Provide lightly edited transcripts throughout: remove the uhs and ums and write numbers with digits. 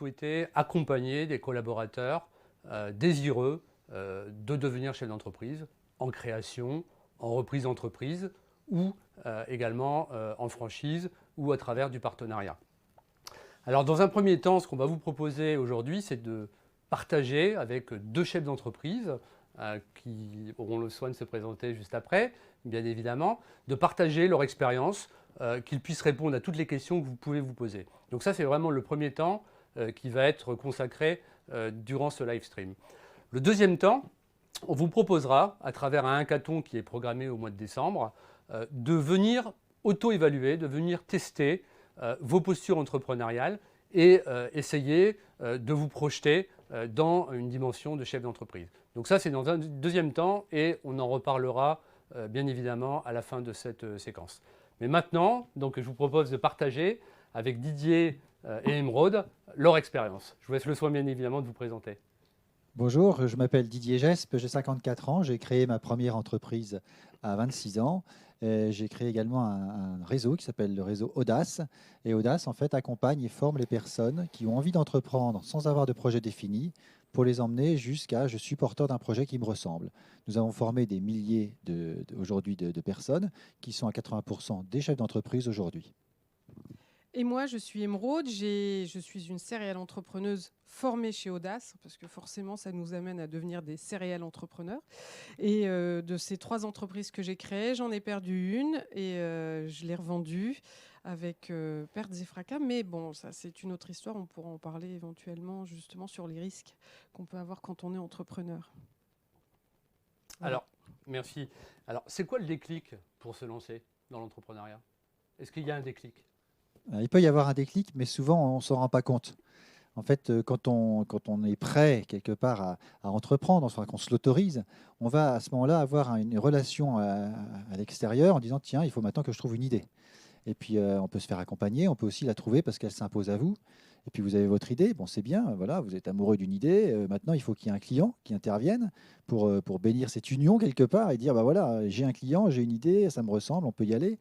souhaitez accompagner des collaborateurs désireux de devenir chef d'entreprise en création, en reprise d'entreprise ou également en franchise ou à travers du partenariat. Alors dans un premier temps, ce qu'on va vous proposer aujourd'hui, c'est de partager avec deux chefs d'entreprise qui auront le soin de se présenter juste après, bien évidemment, de partager leur expérience, qu'ils puissent répondre à toutes les questions que vous pouvez vous poser. Donc ça, c'est vraiment le premier temps qui va être consacré durant ce live stream. Le deuxième temps, on vous proposera, à travers un hackathon qui est programmé au mois de décembre, de venir auto-évaluer, de venir tester vos postures entrepreneuriales et essayer de vous projeter dans une dimension de chef d'entreprise. Donc ça, c'est dans un deuxième temps et on en reparlera bien évidemment à la fin de cette séquence. Mais maintenant, donc, je vous propose de partager avec Didier et Émeraude leur expérience. Je vous laisse le soin bien évidemment de vous présenter. Bonjour, je m'appelle Didier Gespe, j'ai 54 ans, j'ai créé ma première entreprise à 26 ans. J'ai créé également un réseau qui s'appelle le réseau Audace. Et Audace, en fait, accompagne et forme les personnes qui ont envie d'entreprendre sans avoir de projet défini pour les emmener jusqu'à « je suis porteur d'un projet qui me ressemble ». Nous avons formé des milliers aujourd'hui de personnes qui sont à 80% des chefs d'entreprise aujourd'hui. Et moi, je suis Émeraude, je suis une serial entrepreneuse formée chez Audace, parce que forcément, ça nous amène à devenir des serial entrepreneurs. Et de ces 3 entreprises que j'ai créées, j'en ai perdu une et je l'ai revendue avec pertes et fracas. Mais bon, ça, c'est une autre histoire. On pourra en parler éventuellement, justement, sur les risques qu'on peut avoir quand on est entrepreneur. Voilà. Alors, merci. Alors, c'est quoi le déclic pour se lancer dans l'entrepreneuriat? Est-ce qu'il y a un déclic? Il peut y avoir un déclic, mais souvent on ne s'en rend pas compte. En fait, quand on est prêt quelque part à entreprendre, enfin qu'on se l'autorise, on va à ce moment-là avoir une relation à l'extérieur en disant tiens, il faut maintenant que je trouve une idée. Et puis on peut se faire accompagner, on peut aussi la trouver parce qu'elle s'impose à vous. Et puis vous avez votre idée, bon c'est bien, voilà, vous êtes amoureux d'une idée. Maintenant il faut qu'il y ait un client qui intervienne pour bénir cette union quelque part et dire bah voilà, j'ai un client, j'ai une idée, ça me ressemble, on peut y aller.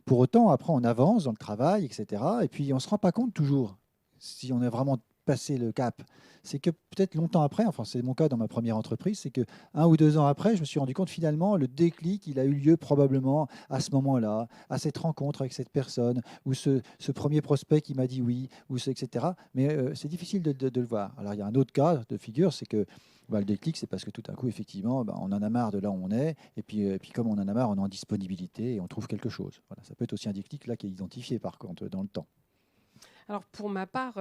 Pour autant, après, on avance dans le travail, etc. Et puis, on ne se rend pas compte toujours si on a vraiment passé le cap. C'est que peut-être longtemps après, enfin, c'est mon cas dans ma première entreprise, c'est que 1 ou 2 ans après, je me suis rendu compte finalement, le déclic, il a eu lieu probablement à ce moment-là, à cette rencontre avec cette personne, ou ce premier prospect qui m'a dit oui, ou etc. Mais c'est difficile de le voir. Alors, il y a un autre cas de figure, c'est que le déclic, c'est parce que tout d'un coup, effectivement, on en a marre de là où on est. Et puis comme on en a marre, on est en disponibilité et on trouve quelque chose. Voilà, ça peut être aussi un déclic là qui est identifié par contre dans le temps. Alors pour ma part,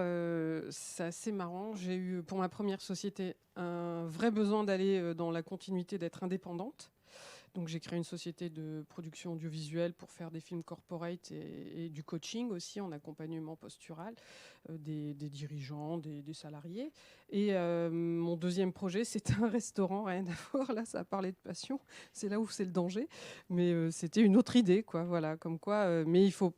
c'est assez marrant. J'ai eu pour ma première société un vrai besoin d'aller dans la continuité d'être indépendante. Donc j'ai créé une société de production audiovisuelle pour faire des films corporate et du coaching aussi en accompagnement postural des dirigeants, des salariés. Et mon deuxième projet, c'était un restaurant, rien à voir. Là, ça a parlé de passion. C'est là où c'est le danger. Mais c'était une autre idée, quoi. Voilà, comme quoi. Mais il faut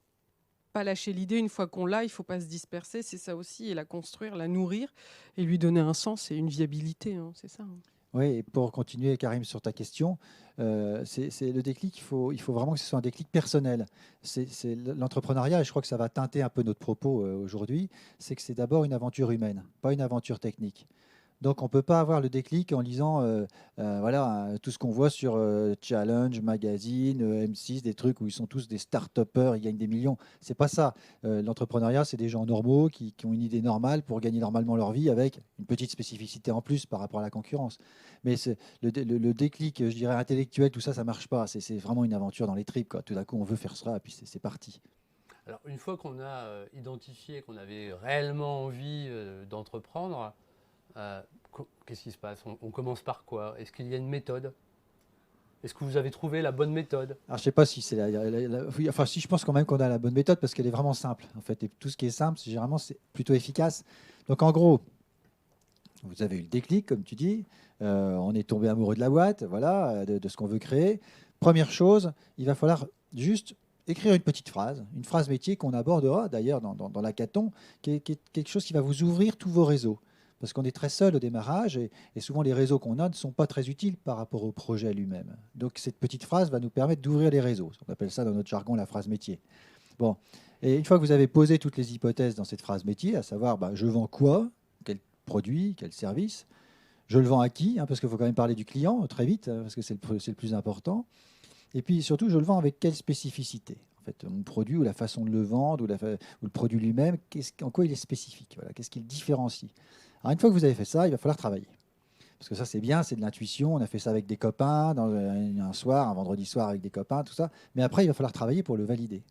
pas lâcher l'idée une fois qu'on l'a. Il faut pas se disperser. C'est ça aussi, et la construire, la nourrir et lui donner un sens et une viabilité. Hein, c'est ça. Hein. Oui, et pour continuer, Karim, sur ta question, c'est le déclic, il faut vraiment que ce soit un déclic personnel. C'est l'entrepreneuriat, et je crois que ça va teinter un peu notre propos aujourd'hui, c'est que c'est d'abord une aventure humaine, pas une aventure technique. Donc, on ne peut pas avoir le déclic en lisant voilà, tout ce qu'on voit sur Challenge, Magazine, M6, des trucs où ils sont tous des start-upers, ils gagnent des millions. C'est pas ça. L'entrepreneuriat, c'est des gens normaux qui ont une idée normale pour gagner normalement leur vie avec une petite spécificité en plus par rapport à la concurrence. Mais le déclic, je dirais, intellectuel, tout ça, ça ne marche pas. C'est vraiment une aventure dans les tripes, quoi. Tout d'un coup, on veut faire ça, et puis c'est parti. Alors, une fois qu'on a identifié qu'on avait réellement envie d'entreprendre, qu'est-ce qui se passe? On commence par quoi? Est-ce qu'il y a une méthode? Est-ce que vous avez trouvé la bonne méthode? Alors, je ne sais pas si c'est oui, enfin, si je pense quand même qu'on a la bonne méthode parce qu'elle est vraiment simple. En fait, et tout ce qui est simple, généralement, c'est plutôt efficace. Donc, en gros, vous avez eu le déclic, comme tu dis. On est tombé amoureux de la boîte, voilà, de ce qu'on veut créer. Première chose, il va falloir juste écrire une phrase métier qu'on abordera d'ailleurs dans l'hackathon, qui est quelque chose qui va vous ouvrir tous vos réseaux. Parce qu'on est très seul au démarrage et souvent les réseaux qu'on a ne sont pas très utiles par rapport au projet lui-même. Donc cette petite phrase va nous permettre d'ouvrir les réseaux. On appelle ça dans notre jargon la phrase métier. Bon, Et une fois que vous avez posé toutes les hypothèses dans cette phrase métier, à savoir je vends quoi, quel produit, quel service, je le vends à qui, parce qu'il faut quand même parler du client très vite, parce que c'est le plus important. Et puis surtout, je le vends avec quelle spécificité. En fait, mon produit ou la façon de le vendre ou le produit lui-même, en quoi il est spécifique, voilà, qu'est-ce qui le différencie. Alors une fois que vous avez fait ça, il va falloir travailler. Parce que ça, c'est bien, c'est de l'intuition. On a fait ça avec des copains, un soir, un vendredi soir avec des copains, tout ça. Mais après, il va falloir travailler pour le valider.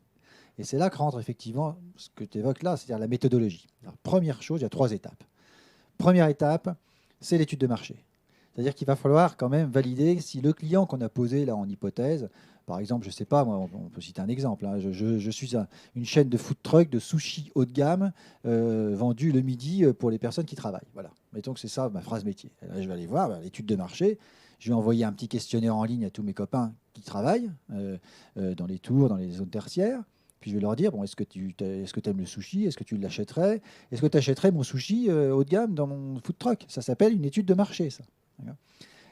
Et c'est là que rentre effectivement ce que tu évoques là, c'est-à-dire la méthodologie. Alors, première chose, il y a 3 étapes. Première étape, c'est l'étude de marché. C'est-à-dire qu'il va falloir quand même valider si le client qu'on a posé là en hypothèse, par exemple, je ne sais pas, moi, on peut citer un exemple. Je suis une chaîne de food truck, de sushi haut de gamme, vendue le midi pour les personnes qui travaillent. Voilà. Mettons que c'est ça ma phrase métier. Et là, je vais aller voir l'étude de marché. Je vais envoyer un petit questionnaire en ligne à tous mes copains qui travaillent dans les tours, dans les zones tertiaires. Puis je vais leur dire, est-ce que tu aimes le sushi? Est-ce que tu l'achèterais? Est-ce que tu achèterais mon sushi haut de gamme dans mon food truck? Ça s'appelle une étude de marché, ça.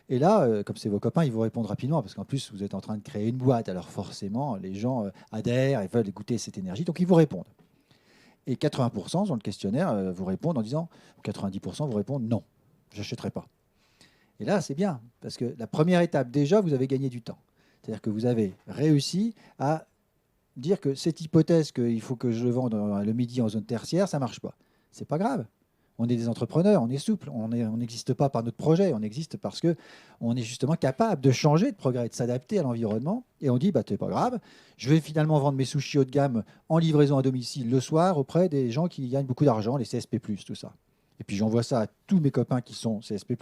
Et là, comme c'est vos copains, ils vous répondent rapidement, parce qu'en plus, vous êtes en train de créer une boîte. Alors forcément, les gens adhèrent et veulent goûter cette énergie, donc ils vous répondent. Et 80% dans le questionnaire vous répondent en disant, 90% vous répondent non, je n'achèterai pas. Et là, c'est bien, parce que la première étape, déjà, vous avez gagné du temps. C'est-à-dire que vous avez réussi à dire que cette hypothèse qu'il faut que je le vende le midi en zone tertiaire, ça ne marche pas. C'est pas grave. On est des entrepreneurs, on est souple, on n'existe pas par notre projet, on existe parce qu'on est justement capable de changer, de progresser, de s'adapter à l'environnement. Et on dit, c'est pas grave, je vais finalement vendre mes sushis haut de gamme en livraison à domicile le soir auprès des gens qui gagnent beaucoup d'argent, les CSP+, tout ça. Et puis j'envoie ça à tous mes copains qui sont CSP+,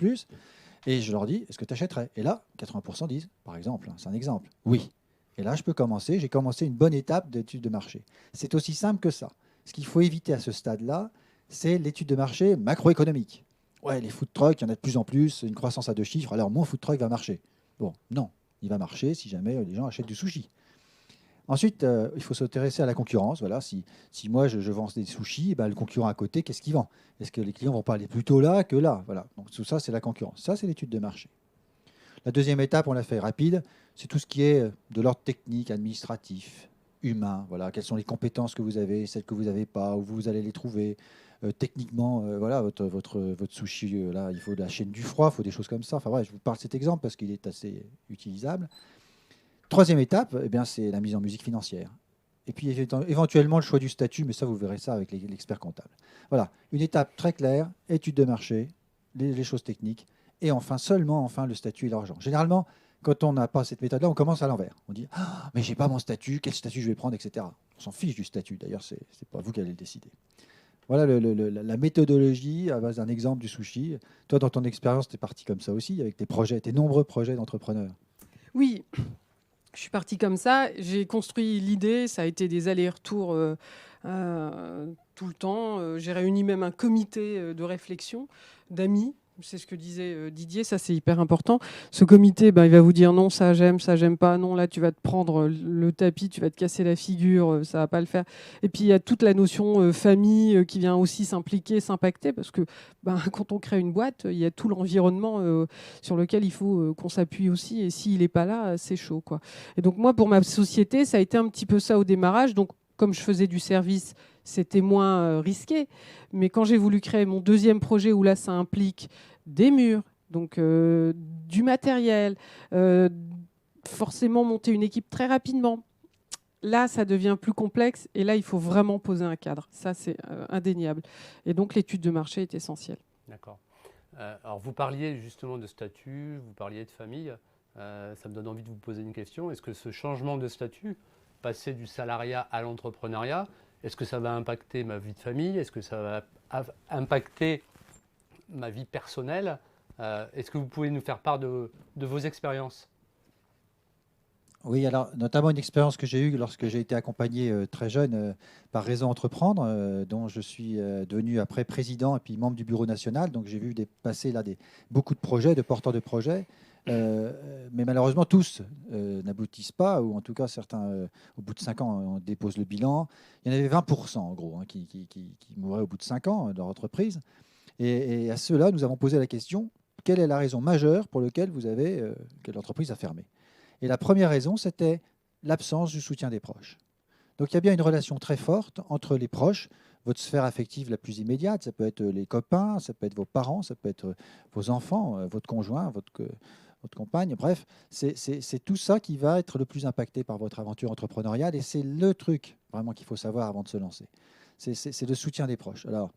et je leur dis, est-ce que tu achèterais? Et là, 80% disent, par exemple, c'est un exemple, oui. Et là, je peux commencer, j'ai commencé une bonne étape d'étude de marché. C'est aussi simple que ça. Ce qu'il faut éviter à ce stade-là, c'est l'étude de marché macroéconomique. Ouais, les food trucks, il y en a de plus en plus, une croissance à 2 chiffres, alors mon food truck va marcher. Bon, non, il va marcher si jamais les gens achètent du sushi. Ensuite, il faut s'intéresser à la concurrence. Voilà, si moi je vends des sushis, le concurrent à côté, qu'est-ce qu'il vend? Est-ce que les clients vont pas aller plutôt là que là? Voilà. Donc tout ça, c'est la concurrence. Ça, c'est l'étude de marché. La deuxième étape, on l'a fait rapide, c'est tout ce qui est de l'ordre technique, administratif, humain. Voilà, quelles sont les compétences que vous avez, celles que vous n'avez pas, où vous allez les trouver. Techniquement, voilà, votre sushi, là, il faut de la chaîne du froid, il faut des choses comme ça. Enfin, ouais, je vous parle de cet exemple parce qu'il est assez utilisable. Troisième étape, c'est la mise en musique financière. Et puis éventuellement le choix du statut, mais ça, vous verrez ça avec l'expert comptable. Voilà, une étape très claire, étude de marché, les choses techniques, et seulement le statut et l'argent. Généralement, quand on n'a pas cette méthode-là, on commence à l'envers. On dit mais j'ai pas mon statut, quel statut je vais prendre, etc. On s'en fiche du statut, d'ailleurs, c'est pas vous qui allez le décider. Voilà la méthodologie à base d'un exemple du sushi. Toi, dans ton expérience, tu es parti comme ça aussi, avec tes nombreux projets d'entrepreneurs. Oui, je suis partie comme ça. J'ai construit l'idée. Ça a été des allers-retours tout le temps. J'ai réuni même un comité de réflexion d'amis. C'est ce que disait Didier, ça c'est hyper important. Ce comité, il va vous dire non, ça j'aime pas, non, là tu vas te prendre le tapis, tu vas te casser la figure, ça va pas le faire. Et puis il y a toute la notion famille qui vient aussi s'impliquer, s'impacter, parce que quand on crée une boîte, il y a tout l'environnement sur lequel il faut qu'on s'appuie aussi, et s'il n'est pas là, c'est chaud, quoi. Et donc moi, pour ma société, ça a été un petit peu ça au démarrage. Donc comme je faisais du service, c'était moins risqué. Mais quand j'ai voulu créer mon deuxième projet, où là, ça implique des murs, donc du matériel, forcément monter une équipe très rapidement. Là, ça devient plus complexe et là, il faut vraiment poser un cadre. Ça, c'est indéniable. Et donc, l'étude de marché est essentielle. D'accord. Alors, vous parliez justement de statut, vous parliez de famille. Ça me donne envie de vous poser une question. Est-ce que ce changement de statut, passer du salariat à l'entrepreneuriat, est-ce que ça va impacter ma vie de famille? Est-ce que ça va impacter ma vie personnelle? Est-ce que vous pouvez nous faire part de vos expériences? Oui, alors notamment une expérience que j'ai eue lorsque j'ai été accompagné très jeune par Réseau Entreprendre, dont je suis devenu après président et puis membre du bureau national. Donc j'ai vu passer là beaucoup de projets, de porteurs de projets. Mais malheureusement, tous n'aboutissent pas, ou en tout cas certains, au bout de 5 ans, on dépose le bilan. Il y en avait 20% en gros qui mouraient au bout de 5 ans de leur entreprise. Et à ceux-là, nous avons posé la question, quelle est la raison majeure pour laquelle que l'entreprise a fermé? Et la première raison, c'était l'absence du soutien des proches. Donc il y a bien une relation très forte entre les proches, votre sphère affective la plus immédiate, ça peut être les copains, ça peut être vos parents, ça peut être vos enfants, votre conjoint, votre compagne, bref, c'est tout ça qui va être le plus impacté par votre aventure entrepreneuriale et c'est le truc vraiment qu'il faut savoir avant de se lancer. C'est le soutien des proches. Alors,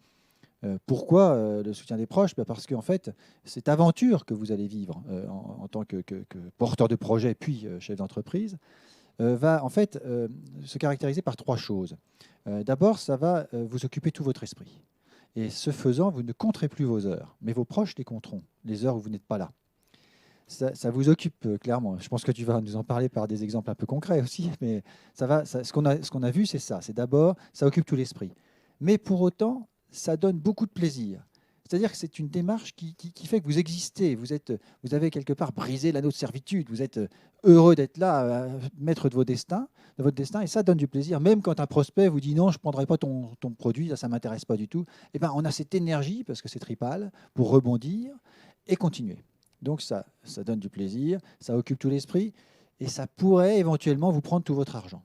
pourquoi le soutien des proches? Parce qu'en fait, cette aventure que vous allez vivre en tant que porteur de projet puis chef d'entreprise va en fait se caractériser par trois choses. D'abord, ça va vous occuper tout votre esprit. Et ce faisant, vous ne compterez plus vos heures, mais vos proches les compteront, les heures où vous n'êtes pas là. Ça vous occupe clairement. Je pense que tu vas nous en parler par des exemples un peu concrets aussi, mais ce qu'on a vu, c'est ça. C'est d'abord, ça occupe tout l'esprit. Mais pour autant, ça donne beaucoup de plaisir. C'est-à-dire que c'est une démarche qui fait que vous existez. Vous avez quelque part brisé l'anneau de servitude. Vous êtes heureux d'être là, maître de votre destin, et ça donne du plaisir. Même quand un prospect vous dit non, je ne prendrai pas ton produit, ça ne m'intéresse pas du tout, eh ben, on a cette énergie, parce que c'est tripale, pour rebondir et continuer. Donc ça donne du plaisir, ça occupe tout l'esprit, et ça pourrait éventuellement vous prendre tout votre argent.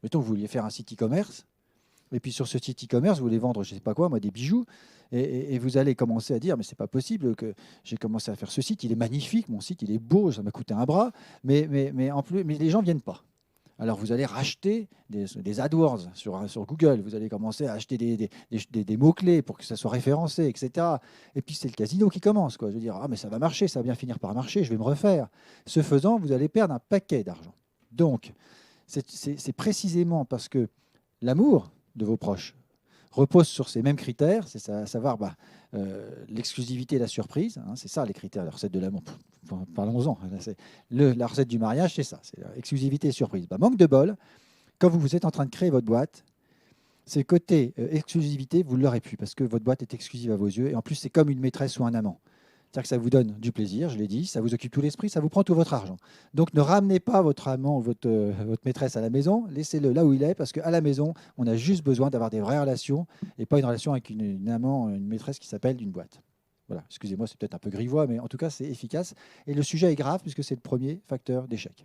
Mettons que vous vouliez faire un site e-commerce, et puis sur ce site e-commerce, vous voulez vendre, je ne sais pas quoi, moi, des bijoux, et vous allez commencer à dire, mais c'est pas possible que j'ai commencé à faire ce site, il est magnifique, mon site, il est beau, ça m'a coûté un bras, mais en plus, mais les gens ne viennent pas. Alors vous allez racheter des AdWords sur Google, vous allez commencer à acheter des mots-clés pour que ça soit référencé, etc. Et puis c'est le casino qui commence, quoi. Je veux dire, ah mais ça va marcher, ça va bien finir par marcher, je vais me refaire. Ce faisant, vous allez perdre un paquet d'argent. Donc, c'est précisément parce que l'amour de vos proches repose sur ces mêmes critères, c'est à savoir l'exclusivité et la surprise, hein, c'est ça les critères de la recette de l'amour. Parlons-en. La recette du mariage, c'est ça, c'est exclusivité et surprise. Manque de bol, quand vous êtes en train de créer votre boîte, c'est côté exclusivité, vous ne l'aurez plus parce que votre boîte est exclusive à vos yeux et en plus c'est comme une maîtresse ou un amant. C'est-à-dire que ça vous donne du plaisir, je l'ai dit, ça vous occupe tout l'esprit, ça vous prend tout votre argent. Donc ne ramenez pas votre amant ou votre maîtresse à la maison, laissez-le là où il est, parce qu'à la maison, on a juste besoin d'avoir des vraies relations et pas une relation avec une amant, une maîtresse qui s'appelle une boîte. Voilà, excusez-moi, c'est peut-être un peu grivois, mais en tout cas, c'est efficace. Et le sujet est grave puisque c'est le premier facteur d'échec.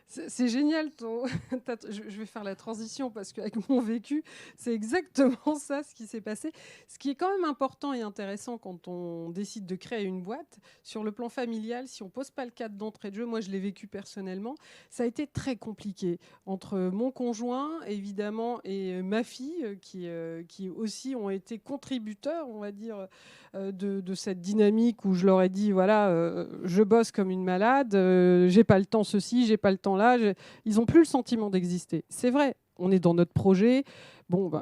C'est génial, je vais faire la transition parce qu'avec mon vécu, c'est exactement ça ce qui s'est passé. Ce qui est quand même important et intéressant quand on décide de créer une boîte, sur le plan familial, si on ne pose pas le cadre d'entrée de jeu, moi je l'ai vécu personnellement, ça a été très compliqué entre mon conjoint évidemment et ma fille qui aussi ont été contributeurs, on va dire, de cette dynamique où je leur ai dit voilà, je bosse comme une malade, j'ai pas le temps ceci, j'ai pas le temps là. Ils n'ont plus le sentiment d'exister. C'est vrai, on est dans notre projet. Bon,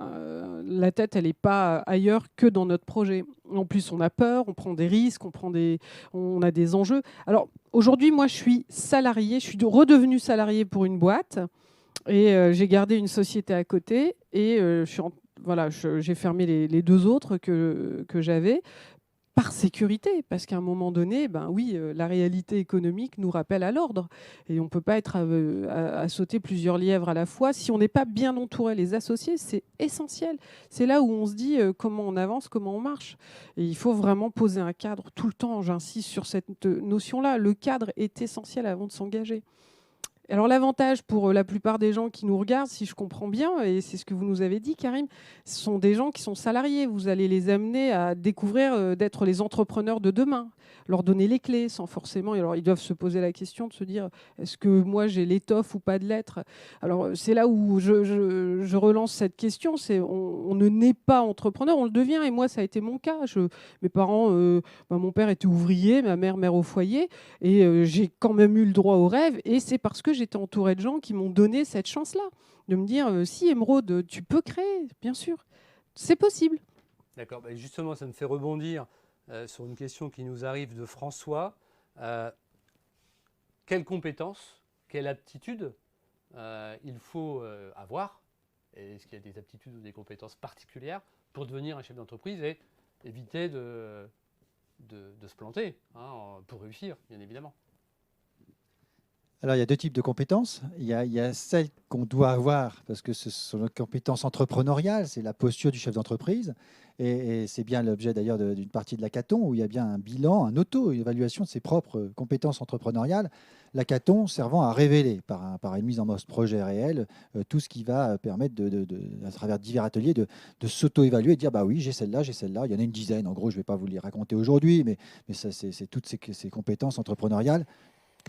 la tête, elle n'est pas ailleurs que dans notre projet. En plus, on a peur, on prend des risques, on a des enjeux. Alors, aujourd'hui, moi, je suis salariée, je suis redevenue salariée pour une boîte et j'ai gardé une société à côté et j'ai fermé les deux autres que j'avais par sécurité, parce qu'à un moment donné, la réalité économique nous rappelle à l'ordre. Et on ne peut pas être à sauter plusieurs lièvres à la fois. Si on n'est pas bien entouré, les associés, c'est essentiel. C'est là où on se dit comment on avance, comment on marche. Et il faut vraiment poser un cadre tout le temps. J'insiste sur cette notion-là. Le cadre est essentiel avant de s'engager. Alors l'avantage pour la plupart des gens qui nous regardent, si je comprends bien, et c'est ce que vous nous avez dit Karim, ce sont des gens qui sont salariés. Vous allez les amener à découvrir d'être les entrepreneurs de demain, leur donner les clés sans forcément... Alors ils doivent se poser la question de se dire, est-ce que moi j'ai l'étoffe ou pas de l'être? Alors c'est là où je relance cette question, c'est on ne naît pas entrepreneur, on le devient, et moi ça a été mon cas. Mes parents, mon père était ouvrier, ma mère au foyer, et j'ai quand même eu le droit au rêve, et c'est parce que j'étais entourée de gens qui m'ont donné cette chance-là, de me dire, si Émeraude, tu peux créer, bien sûr, c'est possible. D'accord, justement, ça me fait rebondir sur une question qui nous arrive de François. Quelles compétences, quelle aptitude il faut avoir? Est-ce qu'il y a des aptitudes ou des compétences particulières pour devenir un chef d'entreprise et éviter de se planter, pour réussir, bien évidemment? Alors, il y a deux types de compétences. Il y a celles qu'on doit avoir parce que ce sont les compétences entrepreneuriales, c'est la posture du chef d'entreprise. Et c'est bien l'objet d'ailleurs d'une partie de l'hackathon où il y a bien un bilan, un auto-évaluation de ses propres compétences entrepreneuriales. L'hackathon servant à révéler par une mise en mode projet réel tout ce qui va permettre, à travers divers ateliers, de s'auto-évaluer et de dire bah oui, j'ai celle-là, j'ai celle-là. Il y en a une dizaine. En gros, je ne vais pas vous les raconter aujourd'hui, mais ça, c'est toutes ces compétences entrepreneuriales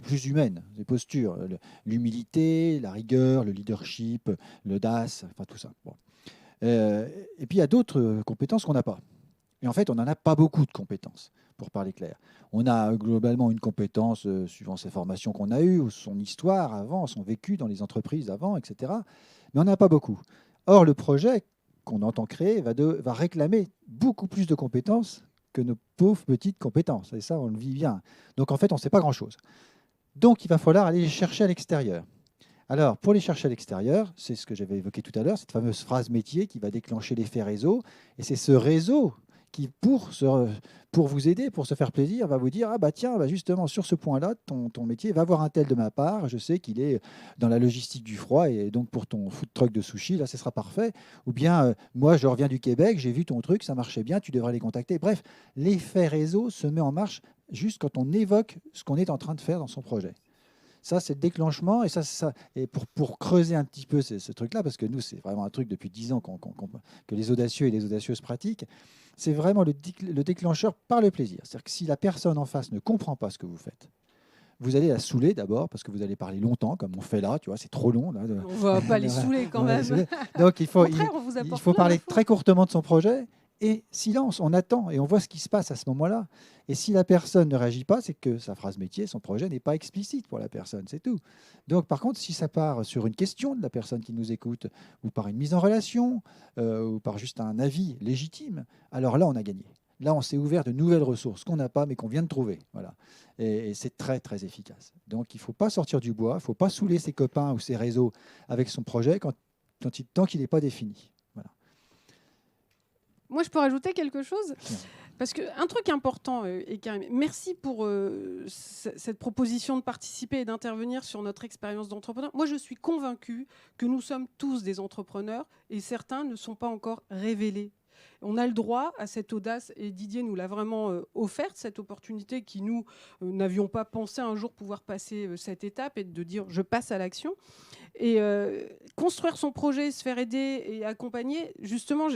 plus humaines, des postures, l'humilité, la rigueur, le leadership, l'audace, enfin tout ça. Bon. Et puis il y a d'autres compétences qu'on n'a pas. Et en fait, on n'en a pas beaucoup de compétences, pour parler clair. On a globalement une compétence suivant ses formations qu'on a eues, ou son histoire avant, son vécu dans les entreprises avant, etc. Mais on n'en a pas beaucoup. Or, le projet qu'on entend créer va réclamer beaucoup plus de compétences que nos pauvres petites compétences. Et ça, on le vit bien. Donc en fait, on ne sait pas grand-chose. Donc, il va falloir aller les chercher à l'extérieur. Alors, pour les chercher à l'extérieur, c'est ce que j'avais évoqué tout à l'heure, cette fameuse phrase métier qui va déclencher l'effet réseau. Et c'est ce réseau qui, pour vous aider, pour se faire plaisir, va vous dire ah bah tiens, bah justement, sur ce point-là, ton métier va avoir un tel de ma part. Je sais qu'il est dans la logistique du froid et donc pour ton food truck de sushi, là, ce sera parfait. Ou bien, moi, je reviens du Québec, j'ai vu ton truc, ça marchait bien, tu devrais les contacter. Bref, l'effet réseau se met en marche juste quand on évoque ce qu'on est en train de faire dans son projet. Ça, c'est le déclenchement. Et pour creuser un petit peu ce truc-là, parce que nous, c'est vraiment un truc depuis 10 ans que les audacieux et les audacieuses pratiquent, c'est vraiment le déclencheur par le plaisir. C'est-à-dire que si la personne en face ne comprend pas ce que vous faites, vous allez la saouler d'abord, parce que vous allez parler longtemps, comme on fait là, tu vois, c'est trop long. Là, On ne va pas les saouler quand même. Donc, Au contraire, on vous il apporte faut plein parler d'infos. très courtement de son projet. Et silence, on attend et on voit ce qui se passe à ce moment-là. Et si la personne ne réagit pas, c'est que sa phrase métier, son projet n'est pas explicite pour la personne, c'est tout. Donc par contre, si ça part sur une question de la personne qui nous écoute, ou par une mise en relation, ou par juste un avis légitime, alors là, on a gagné. Là, on s'est ouvert de nouvelles ressources qu'on n'a pas, mais qu'on vient de trouver. Voilà. Et c'est très, très efficace. Donc il ne faut pas sortir du bois, il ne faut pas saouler ses copains ou ses réseaux avec son projet tant qu'il n'est pas défini. Voilà. Moi, je peux rajouter quelque chose parce qu'un truc important, et Karim, merci pour cette proposition de participer et d'intervenir sur notre expérience d'entrepreneur. Moi, je suis convaincue que nous sommes tous des entrepreneurs et certains ne sont pas encore révélés. On a le droit à cette audace et Didier nous l'a vraiment offerte, cette opportunité qui nous n'avions pas pensé un jour pouvoir passer cette étape et de dire je passe à l'action. Et construire son projet, se faire aider et accompagner, justement...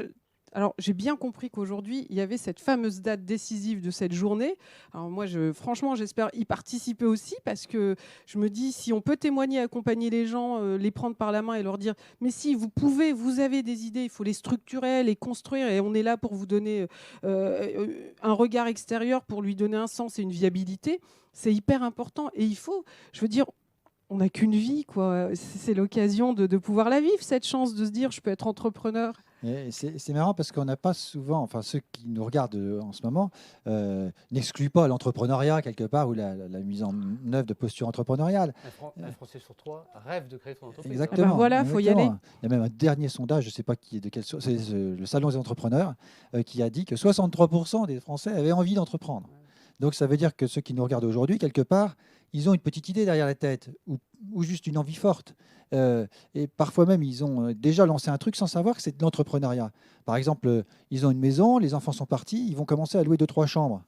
Alors, j'ai bien compris qu'aujourd'hui, il y avait cette fameuse date décisive de cette journée. Alors moi, franchement, j'espère y participer aussi parce que je me dis, si on peut témoigner, accompagner les gens, les prendre par la main et leur dire, mais si vous pouvez, vous avez des idées, il faut les structurer, les construire et on est là pour vous donner un regard extérieur, pour lui donner un sens et une viabilité. C'est hyper important et il faut, je veux dire, on n'a qu'une vie, quoi. C'est l'occasion de pouvoir la vivre, cette chance de se dire, je peux être entrepreneur. C'est marrant parce qu'on n'a pas souvent, enfin ceux qui nous regardent en ce moment, n'excluent pas l'entrepreneuriat quelque part ou la mise en œuvre de posture entrepreneuriale. Un Français sur 3 rêve de créer son entreprise. Exactement. Ah ben voilà, faut y aller. Il y a même un dernier sondage, je ne sais pas qui est de quelle source, c'est le Salon des entrepreneurs, qui a dit que 63% des Français avaient envie d'entreprendre. Donc ça veut dire que ceux qui nous regardent aujourd'hui, quelque part, ils ont une petite idée derrière la tête ou juste une envie forte. Et parfois même, ils ont déjà lancé un truc sans savoir que c'est de l'entrepreneuriat. Par exemple, ils ont une maison, les enfants sont partis, ils vont commencer à louer 2-3 chambres.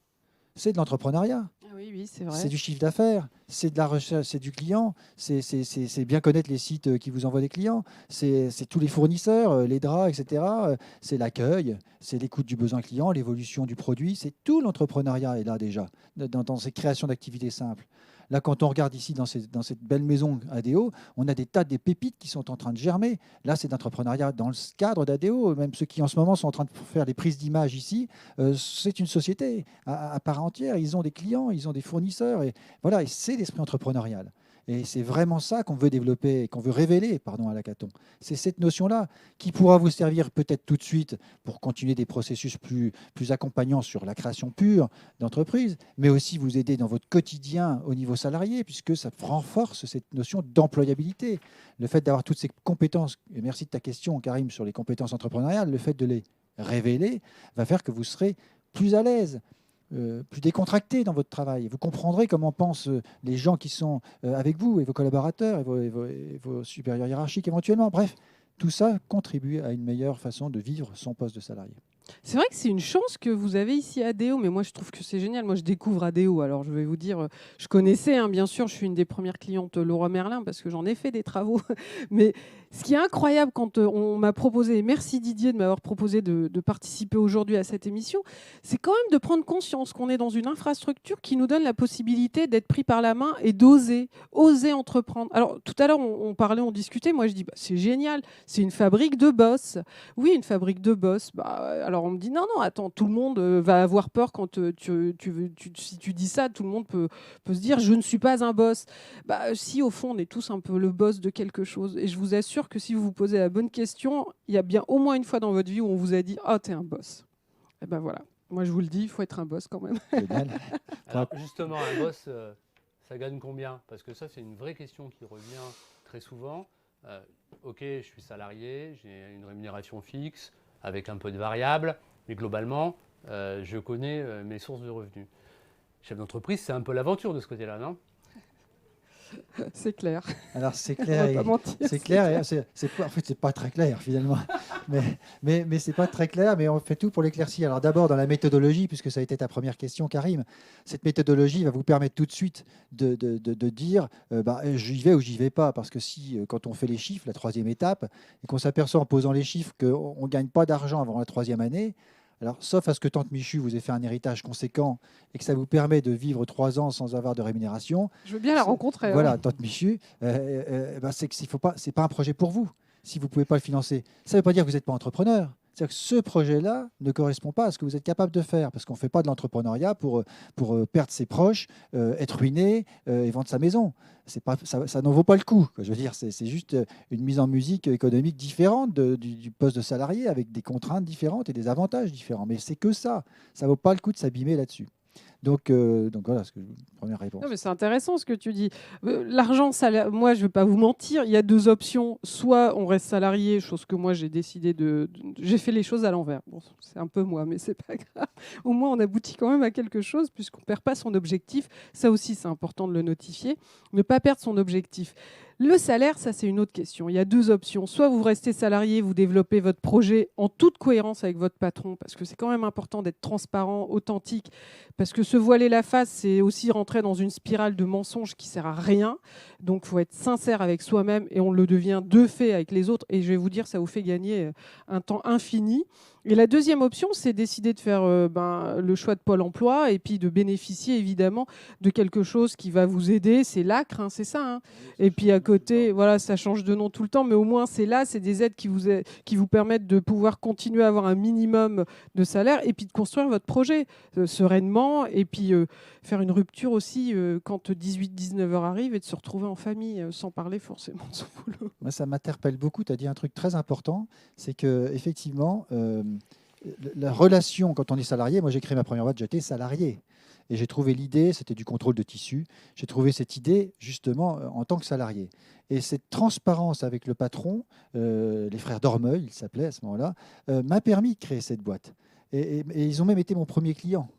C'est de l'entrepreneuriat. Oui, c'est vrai. C'est du chiffre d'affaires, c'est de la recherche, c'est du client, c'est bien connaître les sites qui vous envoient des clients, c'est tous les fournisseurs, les draps, etc. C'est l'accueil, c'est l'écoute du besoin client, l'évolution du produit, c'est tout l'entrepreneuriat est là déjà, dans ces créations d'activités simples. Là, quand on regarde ici dans cette belle maison ADO, on a des tas de pépites qui sont en train de germer. Là, c'est d'entrepreneuriat dans le cadre d'ADO. Même ceux qui, en ce moment, sont en train de faire les prises d'image ici, c'est une société à part entière. Ils ont des clients, ils ont des fournisseurs. Et voilà, et c'est l'esprit entrepreneurial. Et c'est vraiment ça qu'on veut développer, qu'on veut révéler à l'hackathon. C'est cette notion-là qui pourra vous servir peut-être tout de suite pour continuer des processus plus accompagnants sur la création pure d'entreprise, mais aussi vous aider dans votre quotidien au niveau salarié, puisque ça renforce cette notion d'employabilité. Le fait d'avoir toutes ces compétences, et merci de ta question, Karim, sur les compétences entrepreneuriales, le fait de les révéler va faire que vous serez plus à l'aise. plus décontracté dans votre travail. Vous comprendrez comment pensent les gens qui sont avec vous et vos collaborateurs et vos supérieurs hiérarchiques éventuellement. Bref, tout ça contribue à une meilleure façon de vivre son poste de salarié. C'est vrai que c'est une chance que vous avez ici à ADO, mais moi je trouve que c'est génial. Moi je découvre ADO, alors je vais vous dire, je connaissais, hein, bien sûr, je suis une des premières clientes Leroy Merlin parce que j'en ai fait des travaux. Mais ce qui est incroyable quand on m'a proposé, et merci Didier de m'avoir proposé de participer aujourd'hui à cette émission, c'est quand même de prendre conscience qu'on est dans une infrastructure qui nous donne la possibilité d'être pris par la main et d'oser, oser entreprendre. Alors tout à l'heure on parlait, on discutait, moi je dis bah, c'est génial, c'est une fabrique de boss. Oui, une fabrique de boss. Bah, alors on me dit non, non, attends, tout le monde va avoir peur quand si tu dis ça, tout le monde peut se dire je ne suis pas un boss. Bah, si au fond on est tous un peu le boss de quelque chose. Et je vous assure que si vous vous posez la bonne question, il y a bien au moins une fois dans votre vie où on vous a dit oh t'es un boss. Et ben voilà, moi je vous le dis, il faut être un boss quand même. Alors justement, un boss, ça gagne combien? Parce que ça c'est une vraie question qui revient très souvent. Ok, je suis salarié, j'ai une rémunération fixe avec un peu de variable, mais globalement, je connais mes sources de revenus. Chef d'entreprise, c'est un peu l'aventure de ce côté-là, non? C'est clair. Alors c'est clair, On va pas mentir, c'est clair. En fait, c'est pas très clair finalement. mais c'est pas très clair, mais on fait tout pour l'éclaircir. Alors d'abord dans la méthodologie, puisque ça a été ta première question, Karim. Cette méthodologie va vous permettre tout de suite de dire, j'y vais ou j'y vais pas, parce que si quand on fait les chiffres, la troisième étape, et qu'on s'aperçoit en posant les chiffres qu'on ne gagne pas d'argent avant la troisième année. Alors, sauf à ce que Tante Michu vous ait fait un héritage conséquent et que ça vous permet de vivre 3 ans sans avoir de rémunération. Je veux bien la rencontrer. Voilà, hein. Tante Michu, c'est que c'est pas un projet pour vous si vous ne pouvez pas le financer. Ça ne veut pas dire que vous n'êtes pas entrepreneur. C'est-à-dire que ce projet-là ne correspond pas à ce que vous êtes capable de faire, parce qu'on ne fait pas de l'entrepreneuriat pour perdre ses proches, être ruiné et vendre sa maison. Ça n'en vaut pas le coup. Je veux dire, c'est juste une mise en musique économique différente du poste de salarié, avec des contraintes différentes et des avantages différents. Mais c'est que ça. Ça ne vaut pas le coup de s'abîmer là-dessus. Donc voilà, première réponse. Non, mais c'est intéressant ce que tu dis. L'argent, moi, je ne vais pas vous mentir, il y a deux options. Soit on reste salarié, chose que moi j'ai décidé j'ai fait les choses à l'envers. Bon, c'est un peu moi, mais c'est pas grave. Au moins, on aboutit quand même à quelque chose puisqu'on ne perd pas son objectif. Ça aussi, c'est important de le notifier. Ne pas perdre son objectif. Le salaire, ça c'est une autre question. Il y a deux options. Soit vous restez salarié, vous développez votre projet en toute cohérence avec votre patron, parce que c'est quand même important d'être transparent, authentique, parce que se voiler la face, c'est aussi rentrer dans une spirale de mensonges qui sert à rien. Donc il faut être sincère avec soi-même et on le devient de fait avec les autres. Et je vais vous dire, ça vous fait gagner un temps infini. Et la deuxième option, c'est décider de faire le choix de Pôle emploi et puis de bénéficier évidemment de quelque chose qui va vous aider. C'est l'ACRE, hein, c'est ça. Hein. Et puis à côté, voilà, ça change de nom tout le temps, mais au moins c'est là, c'est des aides qui vous permettent de pouvoir continuer à avoir un minimum de salaire et puis de construire votre projet sereinement et puis faire une rupture aussi quand 18-19 heures arrivent et de se retrouver en famille sans parler forcément de son boulot. Moi, ça m'interpelle beaucoup. Tu as dit un truc très important, c'est qu'effectivement, la relation quand on est salarié, moi j'ai créé ma première boîte, j'étais salarié. Et j'ai trouvé l'idée, c'était du contrôle de tissu, j'ai trouvé cette idée justement en tant que salarié. Et cette transparence avec le patron, les frères Dormeuil, ils s'appelaient à ce moment-là, m'a permis de créer cette boîte. Et ils ont même été mon premier client.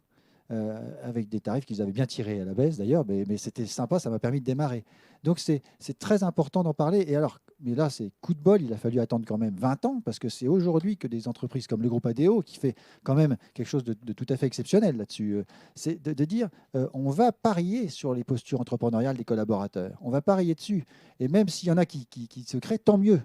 Avec des tarifs qu'ils avaient bien tirés à la baisse d'ailleurs, mais c'était sympa, ça m'a permis de démarrer. Donc c'est très important d'en parler. Et alors, mais là, c'est coup de bol, il a fallu attendre quand même 20 ans, parce que c'est aujourd'hui que des entreprises comme le groupe ADO, qui fait quand même quelque chose de tout à fait exceptionnel là-dessus, c'est de dire on va parier sur les postures entrepreneuriales des collaborateurs, on va parier dessus. Et même s'il y en a qui se créent, tant mieux.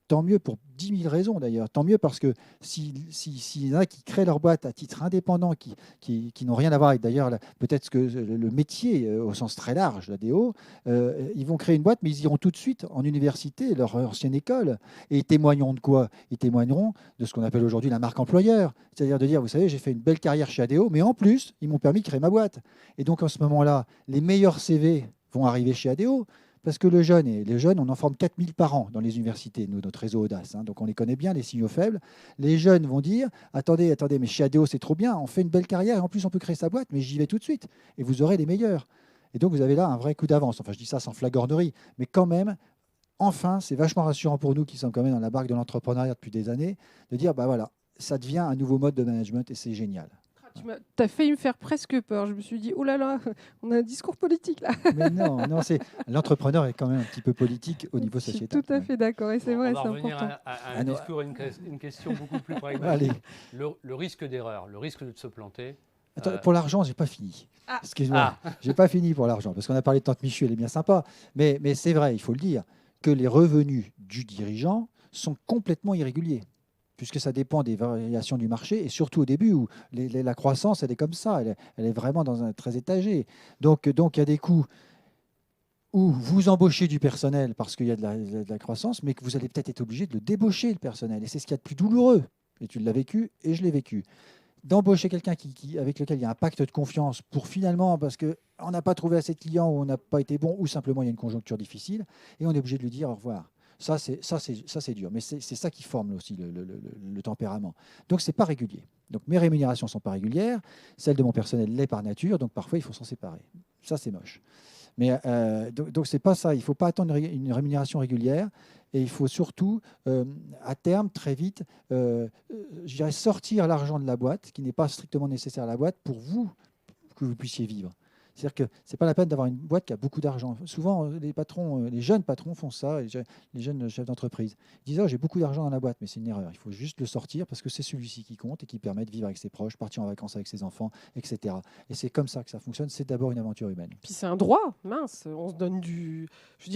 Tant mieux pour 10 000 raisons d'ailleurs. Tant mieux parce que s'il y en a qui créent leur boîte à titre indépendant, qui n'ont rien à voir avec d'ailleurs peut-être que le métier au sens très large, l'ADO, ils vont créer une boîte, mais ils iront tout de suite en université, leur ancienne école. Et ils témoigneront de quoi? Ils témoigneront de ce qu'on appelle aujourd'hui la marque employeur. C'est-à-dire de dire, vous savez, j'ai fait une belle carrière chez ADO, mais en plus, ils m'ont permis de créer ma boîte. Et donc en ce moment-là, les meilleurs CV vont arriver chez ADO. Parce que les jeunes, on en forme 4000 par an dans les universités, nous, notre réseau Audace. Hein, donc on les connaît bien, les signaux faibles. Les jeunes vont dire, attendez, mais chez ADO, c'est trop bien, on fait une belle carrière, et en plus on peut créer sa boîte, mais j'y vais tout de suite. Et vous aurez les meilleurs. Et donc vous avez là un vrai coup d'avance. Enfin, je dis ça sans flagornerie, mais quand même, enfin, c'est vachement rassurant pour nous qui sommes quand même dans la barque de l'entrepreneuriat depuis des années, de dire, bah voilà, ça devient un nouveau mode de management et c'est génial. Tu as failli me faire presque peur. Je me suis dit, oh là là, on a un discours politique là. Mais non, l'entrepreneur est quand même un petit peu politique au niveau Je suis sociétal. tout à fait d'accord, et c'est vrai, On va c'est revenir important. à un discours, une question beaucoup plus pragmatique. Allez. Le risque d'erreur, le risque de se planter. Attends, pour l'argent, j'ai pas fini. Ah. Excuse-moi, j'ai pas fini pour l'argent, parce qu'on a parlé de Tante Michu, elle est bien sympa. Mais c'est vrai, il faut le dire, que les revenus du dirigeant sont complètement irréguliers, puisque ça dépend des variations du marché, et surtout au début, où la croissance, elle est comme ça, elle est vraiment dans un très étagé. Donc il y a des coûts où vous embauchez du personnel parce qu'il y a de la croissance, mais que vous allez peut-être être obligé de le débaucher, le personnel. Et c'est ce qu'il y a de plus douloureux. Et tu l'as vécu, et je l'ai vécu. D'embaucher quelqu'un avec lequel il y a un pacte de confiance pour finalement, parce qu'on n'a pas trouvé assez de clients, ou on n'a pas été bon, ou simplement il y a une conjoncture difficile, et on est obligé de lui dire au revoir. Ça, c'est dur. Mais c'est ça qui forme aussi le tempérament. Donc, ce n'est pas régulier. Donc, mes rémunérations ne sont pas régulières. Celle de mon personnel l'est par nature. Donc, parfois, il faut s'en séparer. Ça, c'est moche. Mais donc, ce n'est pas ça. Il ne faut pas attendre une rémunération régulière. Et il faut surtout, à terme, très vite, je dirais sortir l'argent de la boîte, qui n'est pas strictement nécessaire à la boîte, pour vous, que vous puissiez vivre. C'est-à-dire que ce n'est pas la peine d'avoir une boîte qui a beaucoup d'argent. Souvent, les patrons, les jeunes patrons font ça, les jeunes chefs d'entreprise. Ils disent « oh, j'ai beaucoup d'argent dans la boîte », mais c'est une erreur. Il faut juste le sortir parce que c'est celui-ci qui compte et qui permet de vivre avec ses proches, partir en vacances avec ses enfants, etc. Et c'est comme ça que ça fonctionne. C'est d'abord une aventure humaine. Puis c'est un droit, mince. On se donne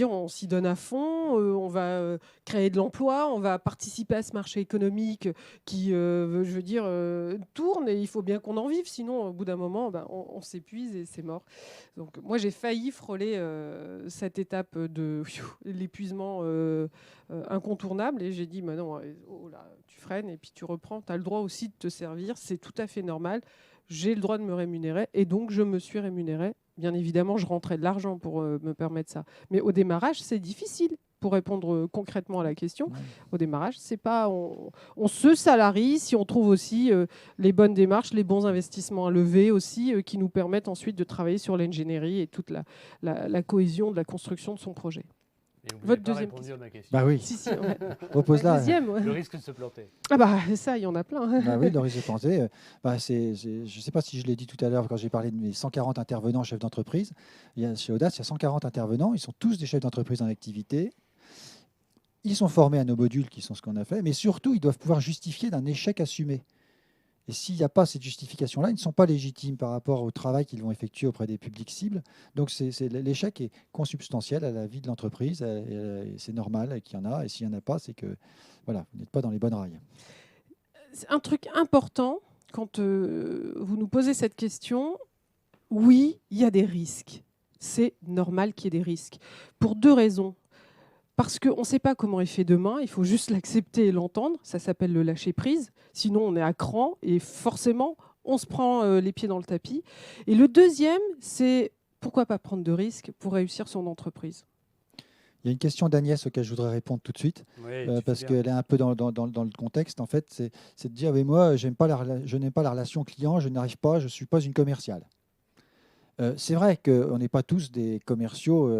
on s'y donne à fond. On va créer de l'emploi, on va participer à ce marché économique qui, tourne, et il faut bien qu'on en vive. Sinon, au bout d'un moment, on s'épuise et c'est mort. Donc moi, j'ai failli frôler cette étape de l'épuisement incontournable, et j'ai dit, mais non, oh là, tu freines et puis tu reprends. Tu as le droit aussi de te servir, c'est tout à fait normal. J'ai le droit de me rémunérer, et donc je me suis rémunérée. Bien évidemment, je rentrais de l'argent pour me permettre ça. Mais au démarrage, c'est difficile. Pour répondre concrètement à la question, au démarrage, c'est pas on se salarie si on trouve aussi les bonnes démarches, les bons investissements à lever aussi, qui nous permettent ensuite de travailler sur l'ingénierie et toute la cohésion de la construction de son projet. Et vous Votre n'avez pas deuxième répondu à ma question. Bah oui. Si, ouais. Repose-la. Deuxième, ouais. Le risque de se planter. Ah bah ça, il y en a plein. Bah oui, le risque de se planter. Je ne sais pas si je l'ai dit tout à l'heure quand j'ai parlé de mes 140 intervenants chefs d'entreprise. Chez Audace, il y a 140 intervenants. Ils sont tous des chefs d'entreprise en activité. Ils sont formés à nos modules qui sont ce qu'on a fait, mais surtout, ils doivent pouvoir justifier d'un échec assumé. Et s'il n'y a pas cette justification-là, ils ne sont pas légitimes par rapport au travail qu'ils vont effectuer auprès des publics cibles. Donc l'échec est consubstantiel à la vie de l'entreprise. C'est normal qu'il y en a. Et s'il n'y en a pas, c'est que voilà, vous n'êtes pas dans les bonnes rails. C'est un truc important quand vous nous posez cette question. Oui, il y a des risques. C'est normal qu'il y ait des risques. Pour deux raisons. Parce qu'on ne sait pas comment est fait demain, il faut juste l'accepter et l'entendre. Ça s'appelle le lâcher-prise. Sinon, on est à cran et forcément, on se prend les pieds dans le tapis. Et le deuxième, c'est pourquoi pas prendre de risques pour réussir son entreprise. Il y a une question d'Agnès auquel je voudrais répondre tout de suite, parce qu'elle est un peu dans le contexte. En fait, c'est de dire, mais moi, je n'aime pas la relation client, je n'arrive pas, je ne suis pas une commerciale. C'est vrai qu'on n'est pas tous des commerciaux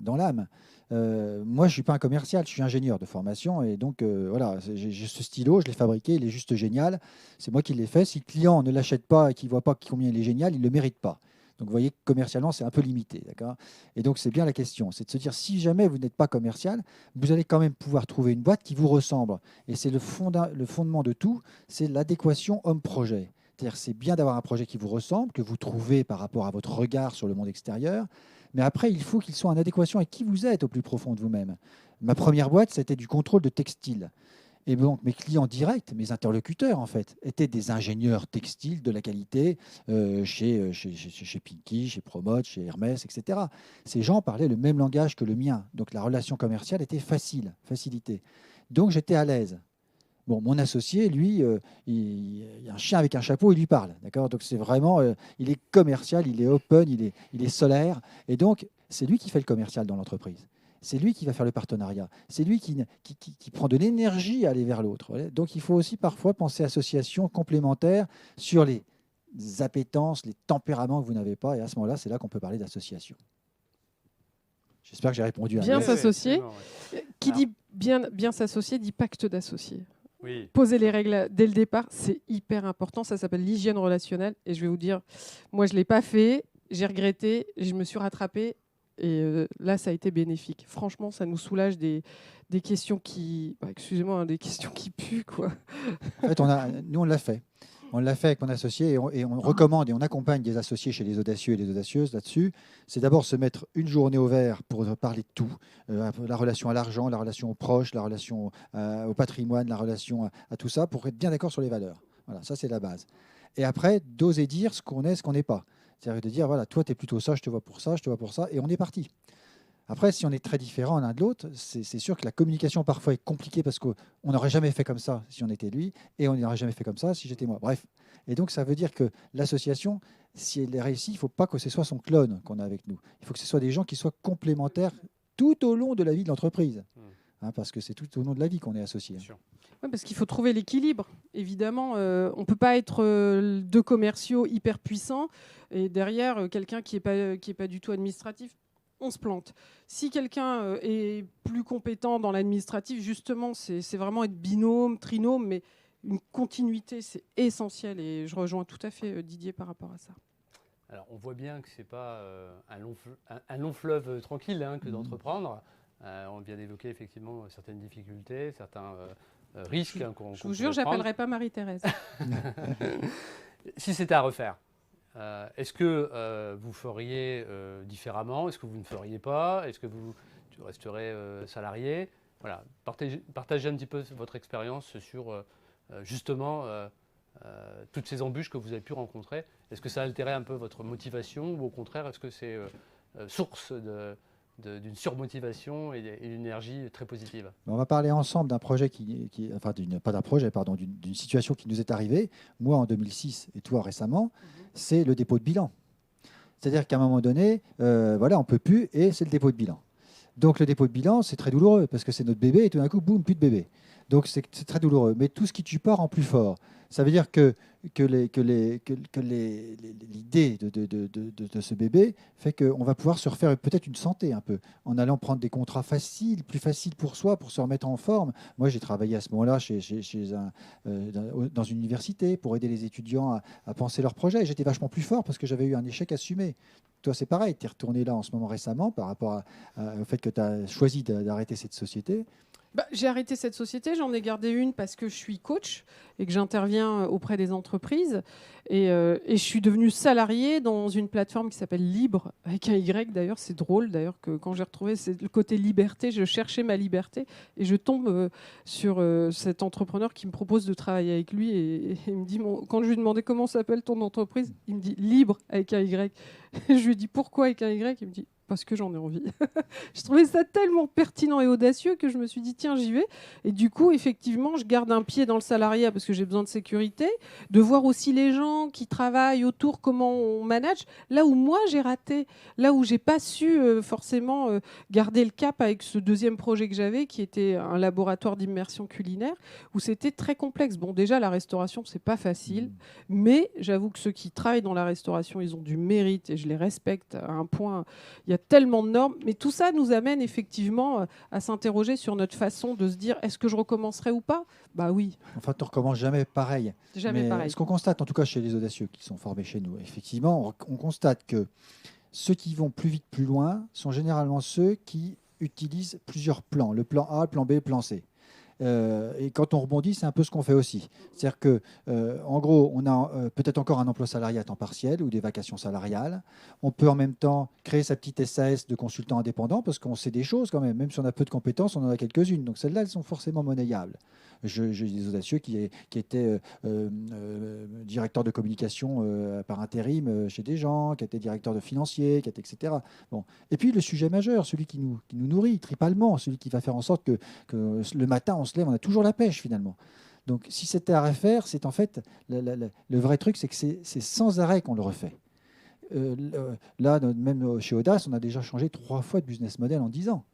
dans l'âme. Moi, je ne suis pas un commercial, je suis ingénieur de formation. Et donc, voilà, j'ai ce stylo, je l'ai fabriqué, il est juste génial. C'est moi qui l'ai fait. Si le client ne l'achète pas et qu'il ne voit pas combien il est génial, il ne le mérite pas. Donc, vous voyez, commercialement, c'est un peu limité. D'accord ? Et donc, c'est bien la question. C'est de se dire, si jamais vous n'êtes pas commercial, vous allez quand même pouvoir trouver une boîte qui vous ressemble. Et c'est le fondement de tout, c'est l'adéquation homme-projet. C'est-à-dire, c'est bien d'avoir un projet qui vous ressemble, que vous trouvez par rapport à votre regard sur le monde extérieur. Mais après, il faut qu'il soit en adéquation avec qui vous êtes au plus profond de vous-même. Ma première boîte, c'était du contrôle de textile. Et donc, mes clients directs, mes interlocuteurs, en fait, étaient des ingénieurs textiles de la qualité chez Pinky, chez Promote, chez Hermès, etc. Ces gens parlaient le même langage que le mien. Donc, la relation commerciale était facilitée. Donc, j'étais à l'aise. Bon, mon associé, lui, il y a un chien avec un chapeau, il lui parle. D'accord ? Donc, c'est vraiment, il est commercial, il est open, il est solaire. Et donc, c'est lui qui fait le commercial dans l'entreprise. C'est lui qui va faire le partenariat. C'est lui qui prend de l'énergie à aller vers l'autre. Donc, il faut aussi parfois penser à association complémentaire sur les appétences, les tempéraments que vous n'avez pas. Et à ce moment-là, c'est là qu'on peut parler d'association. J'espère que j'ai répondu à bien s'associer. Ouais. Qui dit bien s'associer dit pacte d'associés. Oui. Poser les règles dès le départ, c'est hyper important. Ça s'appelle l'hygiène relationnelle. Et je vais vous dire, moi, je ne l'ai pas fait. J'ai regretté. Je me suis rattrapée. Et là, ça a été bénéfique. Franchement, ça nous soulage des questions qui... excusez-moi, des questions qui puent, quoi. En fait, nous, on l'a fait. On l'a fait avec mon associé et on recommande et on accompagne des associés chez les audacieux et les audacieuses là-dessus. C'est d'abord se mettre une journée au vert pour parler de tout. La relation à l'argent, la relation aux proches, la relation au patrimoine, la relation à tout ça, pour être bien d'accord sur les valeurs. Voilà, ça c'est la base. Et après, d'oser dire ce qu'on est, ce qu'on n'est pas. C'est-à-dire de dire, voilà, toi tu es plutôt ça, je te vois pour ça, je te vois pour ça, et on est parti. Après, si on est très différents l'un de l'autre, c'est sûr que la communication parfois est compliquée parce qu'on n'aurait jamais fait comme ça si on était lui, et on n'aurait jamais fait comme ça si j'étais moi. Bref. Et donc, ça veut dire que l'association, si elle est réussie, il ne faut pas que ce soit son clone qu'on a avec nous. Il faut que ce soit des gens qui soient complémentaires tout au long de la vie de l'entreprise. Parce que c'est tout au long de la vie qu'on est associé. Ouais, parce qu'il faut trouver l'équilibre. Évidemment, on ne peut pas être deux commerciaux hyper puissants et derrière, quelqu'un qui n'est pas du tout administratif. On se plante. Si quelqu'un est plus compétent dans l'administratif, justement, c'est vraiment être binôme, trinôme, mais une continuité, c'est essentiel. Et je rejoins tout à fait Didier par rapport à ça. Alors, on voit bien que ce n'est pas un long fleuve tranquille que d'entreprendre. On vient d'évoquer effectivement certaines difficultés, certains risques. Je vous jure, je n'appellerai pas Marie-Thérèse. Si c'était à refaire, est-ce que vous feriez différemment? Est-ce que vous ne feriez pas? Est-ce que vous resterez salarié? Voilà. Partagez un petit peu votre expérience sur justement toutes ces embûches que vous avez pu rencontrer. Est-ce que ça a altéré un peu votre motivation ou au contraire, est-ce que c'est source d'une surmotivation et d'une énergie très positive? On va parler ensemble d'un projet d'une situation qui nous est arrivée, moi en 2006 et toi récemment, c'est le dépôt de bilan. C'est-à-dire qu'à un moment donné, on ne peut plus et c'est le dépôt de bilan. Donc le dépôt de bilan, c'est très douloureux parce que c'est notre bébé et tout d'un coup, boum, plus de bébé. Donc c'est très douloureux. Mais tout ce qui tue pas rend plus fort. Ça veut dire que l'idée de ce bébé fait qu'on va pouvoir se refaire peut-être une santé un peu, en allant prendre des contrats faciles, plus faciles pour soi, pour se remettre en forme. Moi, j'ai travaillé à ce moment-là dans une université pour aider les étudiants à penser leurs projets. Et j'étais vachement plus fort parce que j'avais eu un échec assumé. Toi, c'est pareil, tu es retourné là en ce moment récemment par rapport au fait que tu as choisi d'arrêter cette société. J'ai arrêté cette société, j'en ai gardé une parce que je suis coach et que j'interviens auprès des entreprises. Et je suis devenue salariée dans une plateforme qui s'appelle Libre, avec un Y d'ailleurs. C'est drôle d'ailleurs que quand j'ai retrouvé le côté liberté, je cherchais ma liberté et je tombe sur cet entrepreneur qui me propose de travailler avec lui. Et il me dit, quand je lui demandais comment s'appelle ton entreprise, il me dit Libre avec un Y. Je lui dis pourquoi avec un Y, il me dit parce que j'en ai envie. Je trouvais ça tellement pertinent et audacieux que je me suis dit, tiens, j'y vais. Et du coup, effectivement, je garde un pied dans le salariat parce que j'ai besoin de sécurité, de voir aussi les gens qui travaillent autour, comment on manage. Là où moi, j'ai raté, là où j'ai pas su forcément garder le cap avec ce deuxième projet que j'avais, qui était un laboratoire d'immersion culinaire, où c'était très complexe. Bon, déjà, la restauration, c'est pas facile, mais j'avoue que ceux qui travaillent dans la restauration, ils ont du mérite et je les respecte à un point. Il y a tellement de normes, mais tout ça nous amène effectivement à s'interroger sur notre façon de se dire est-ce que je recommencerai ou pas? Bah oui. Enfin, tu ne recommences jamais pareil. Jamais pareil. Ce qu'on constate, en tout cas chez les audacieux qui sont formés chez nous, effectivement, on constate que ceux qui vont plus vite, plus loin, sont généralement ceux qui utilisent plusieurs plans. Le plan A, le plan B, le plan C. Et quand on rebondit, c'est un peu ce qu'on fait aussi. C'est-à-dire que, en gros, on a peut-être encore un emploi salarié à temps partiel ou des vacations salariales. On peut en même temps créer sa petite SAS de consultant indépendant parce qu'on sait des choses quand même. Même si on a peu de compétences, on en a quelques-unes. Donc celles-là, elles sont forcément monnayables. J'ai des audacieux qui étaient directeurs de communication par intérim chez des gens, qui étaient directeurs de financiers, etc. Bon. Et puis le sujet majeur, celui qui nous nourrit tripalement, celui qui va faire en sorte que le matin, on se lève, on a toujours la pêche finalement. Donc si c'était à refaire, c'est en fait, le vrai truc, c'est que c'est sans arrêt qu'on le refait. Là, même chez Audace, on a déjà changé 3 fois de business model en 10 ans.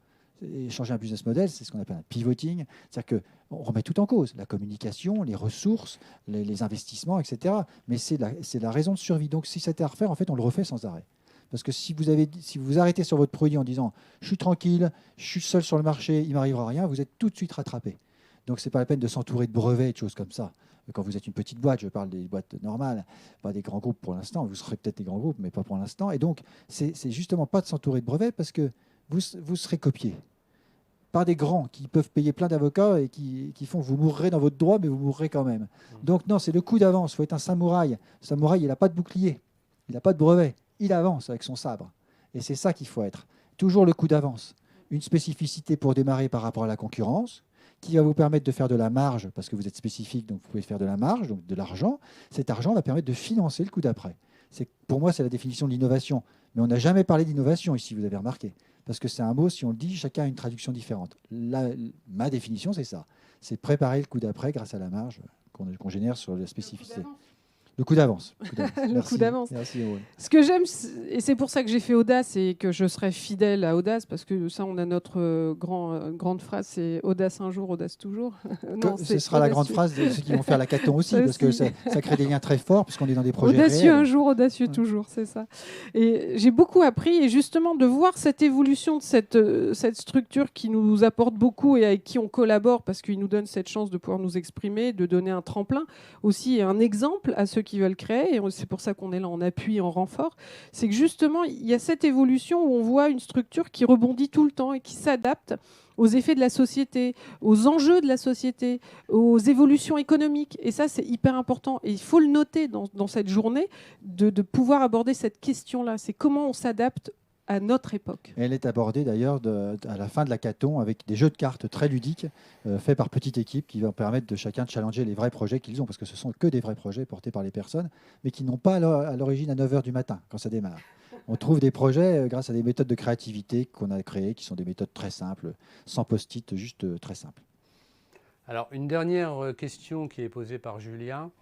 Et changer un business model, c'est ce qu'on appelle un pivoting. C'est-à-dire qu'on remet tout en cause, la communication, les ressources, les investissements, etc. Mais c'est la raison de survie. Donc si c'était à refaire, en fait, on le refait sans arrêt. Parce que si vous arrêtez sur votre produit en disant « je suis tranquille, je suis seul sur le marché, il ne m'arrivera rien », vous êtes tout de suite rattrapé. Donc, ce n'est pas la peine de s'entourer de brevets et de choses comme ça. Quand vous êtes une petite boîte, je parle des boîtes normales, pas des grands groupes pour l'instant. Vous serez peut-être des grands groupes, mais pas pour l'instant. Et donc, c'est justement pas de s'entourer de brevets parce que vous serez copié par des grands qui peuvent payer plein d'avocats et qui font vous mourrez dans votre droit, mais vous mourrez quand même. Donc non, c'est le coup d'avance. Il faut être un samouraï. Le samouraï, il n'a pas de bouclier, il n'a pas de brevet. Il avance avec son sabre. Et c'est ça qu'il faut être. Toujours le coup d'avance. Une spécificité pour démarrer par rapport à la concurrence, qui va vous permettre de faire de la marge, parce que vous êtes spécifique, donc vous pouvez faire de la marge, donc de l'argent. Cet argent va permettre de financer le coup d'après. Pour moi, c'est la définition de l'innovation. Mais on n'a jamais parlé d'innovation ici, vous avez remarqué. Parce que c'est un mot, si on le dit, chacun a une traduction différente. Ma définition, c'est ça. C'est préparer le coup d'après grâce à la marge qu'on génère sur la spécificité. Le coup d'avance. Le coup d'avance. Merci, Erwan. Ce que j'aime, et c'est pour ça que j'ai fait Audace et que je serai fidèle à Audace, parce que ça, on a notre grande phrase, c'est Audace un jour, Audace toujours. Non, ce sera la grande phrase de ceux qui vont faire l'hackathon aussi, parce que ça crée des liens très forts, puisqu'on est dans des projets audacieux réels. un jour, audacieux toujours, c'est ça. Et j'ai beaucoup appris, et justement de voir cette évolution de cette structure qui nous apporte beaucoup et avec qui on collabore, parce qu'il nous donne cette chance de pouvoir nous exprimer, de donner un tremplin, aussi un exemple à ceux qui veulent créer, et c'est pour ça qu'on est là en appui, en renfort, c'est que justement, il y a cette évolution où on voit une structure qui rebondit tout le temps et qui s'adapte aux effets de la société, aux enjeux de la société, aux évolutions économiques. Et ça, c'est hyper important. Et il faut le noter dans cette journée, de pouvoir aborder cette question-là. C'est comment on s'adapte à notre époque. Elle est abordée d'ailleurs à la fin de l'hackathon avec des jeux de cartes très ludiques faits par petites équipes qui vont permettre de chacun de challenger les vrais projets qu'ils ont, parce que ce sont que des vrais projets portés par les personnes, mais qui n'ont pas à l'origine à 9 h du matin quand ça démarre. On trouve des projets grâce à des méthodes de créativité qu'on a créées, qui sont des méthodes très simples, sans post-it, juste très simples. Alors, une dernière question qui est posée par Julien,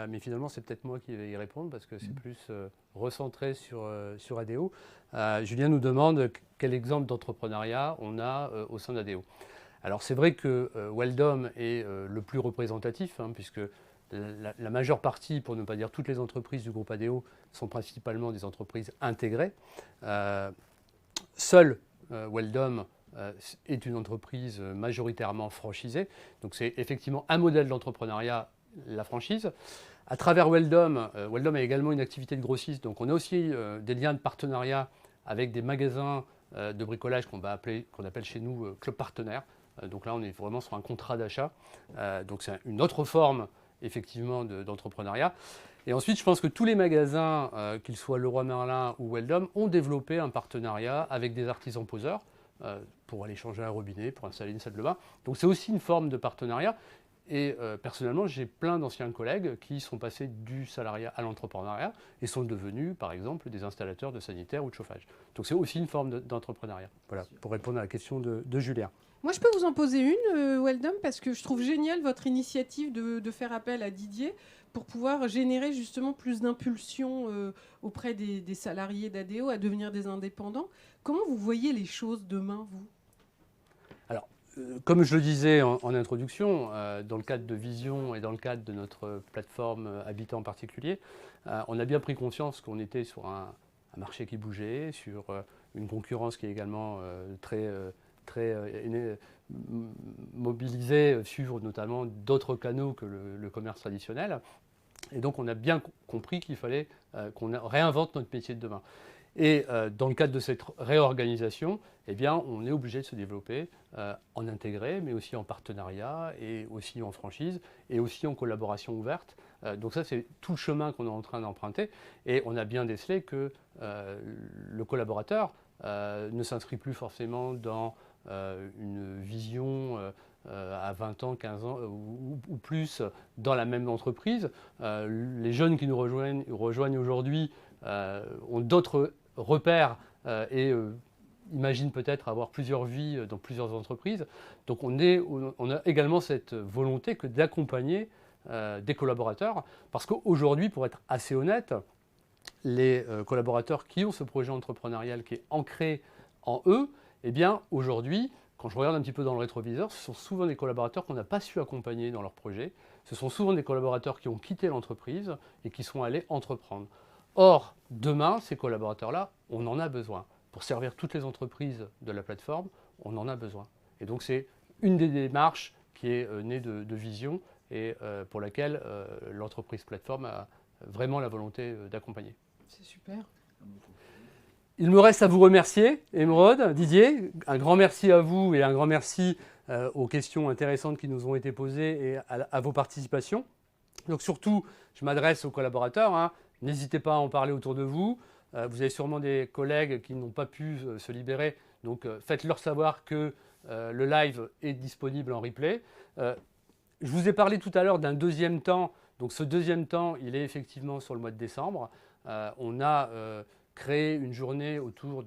mais finalement, c'est peut-être moi qui vais y répondre parce que c'est plus recentré sur ADO. Julien nous demande quel exemple d'entrepreneuriat on a au sein d'ADO. Alors, c'est vrai que Weldom est le plus représentatif, puisque la majeure partie, pour ne pas dire toutes les entreprises du groupe ADO, sont principalement des entreprises intégrées. Seul Weldom est une entreprise majoritairement franchisée. Donc c'est effectivement un modèle d'entrepreneuriat, la franchise. À travers Weldom, Weldom a également une activité de grossiste. Donc on a aussi des liens de partenariat avec des magasins de bricolage qu'on appelle chez nous club partenaire. Donc là on est vraiment sur un contrat d'achat. Donc c'est une autre forme effectivement d'entrepreneuriat. Et ensuite, je pense que tous les magasins, qu'ils soient Leroy Merlin ou Weldom, ont développé un partenariat avec des artisans poseurs pour aller changer un robinet, pour installer une salle de bain. Donc c'est aussi une forme de partenariat. Et personnellement, j'ai plein d'anciens collègues qui sont passés du salariat à l'entrepreneuriat et sont devenus, par exemple, des installateurs de sanitaires ou de chauffage. Donc c'est aussi une forme d'entrepreneuriat. Voilà, pour répondre à la question de Julien. Moi, je peux vous en poser une, Weldom, parce que je trouve génial votre initiative de faire appel à Didier pour pouvoir générer justement plus d'impulsion auprès des salariés d'ADO à devenir des indépendants. Comment vous voyez les choses demain, vous ? Alors, comme je le disais en introduction, dans le cadre de Vision et dans le cadre de notre plateforme Habitat en particulier, on a bien pris conscience qu'on était sur un marché qui bougeait, sur une concurrence qui est également très mobilisée sur notamment d'autres canaux que le commerce traditionnel. Et donc on a bien compris qu'il fallait qu'on réinvente notre métier de demain. Et dans le cadre de cette réorganisation, eh bien, on est obligé de se développer en intégré, mais aussi en partenariat, et aussi en franchise, et aussi en collaboration ouverte. Donc ça, c'est tout le chemin qu'on est en train d'emprunter. Et on a bien décelé que le collaborateur ne s'inscrit plus forcément dans une vision à 20 ans, 15 ans ou plus dans la même entreprise. Les jeunes qui nous rejoignent aujourd'hui ont d'autres repères et imaginent peut-être avoir plusieurs vies dans plusieurs entreprises. Donc on a également cette volonté que d'accompagner des collaborateurs, parce qu'aujourd'hui, pour être assez honnête, les collaborateurs qui ont ce projet entrepreneurial qui est ancré en eux, eh bien aujourd'hui, quand je regarde un petit peu dans le rétroviseur, ce sont souvent des collaborateurs qu'on n'a pas su accompagner dans leur projet. Ce sont souvent des collaborateurs qui ont quitté l'entreprise et qui sont allés entreprendre. Or, demain, ces collaborateurs-là, on en a besoin. Pour servir toutes les entreprises de la plateforme, on en a besoin. Et donc, c'est une des démarches qui est née de vision et pour laquelle l'entreprise plateforme a vraiment la volonté d'accompagner. C'est super. Il me reste à vous remercier, Émeraude, Didier. Un grand merci à vous et un grand merci aux questions intéressantes qui nous ont été posées et à vos participations. Donc surtout, je m'adresse aux collaborateurs. Hein. N'hésitez pas à en parler autour de vous. Vous avez sûrement des collègues qui n'ont pas pu se libérer. Donc faites-leur savoir que le live est disponible en replay. Je vous ai parlé tout à l'heure d'un deuxième temps. Donc ce deuxième temps, il est effectivement sur le mois de décembre. On a créé une journée autour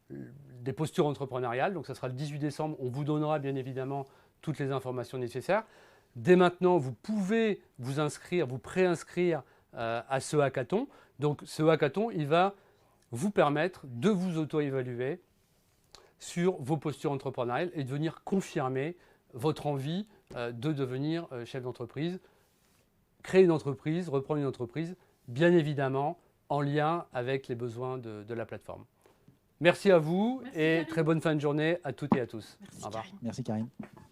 des postures entrepreneuriales. Donc ça sera le 18 décembre. On vous donnera bien évidemment toutes les informations nécessaires. Dès maintenant, vous pouvez vous inscrire, vous préinscrire à ce hackathon. Donc ce hackathon, il va vous permettre de vous auto-évaluer sur vos postures entrepreneuriales et de venir confirmer votre envie de devenir chef d'entreprise, créer une entreprise, reprendre une entreprise, bien évidemment en lien avec les besoins de la plateforme. Merci à vous et très bonne fin de journée à toutes et à tous. Merci, Au revoir. Karine. Merci Karine.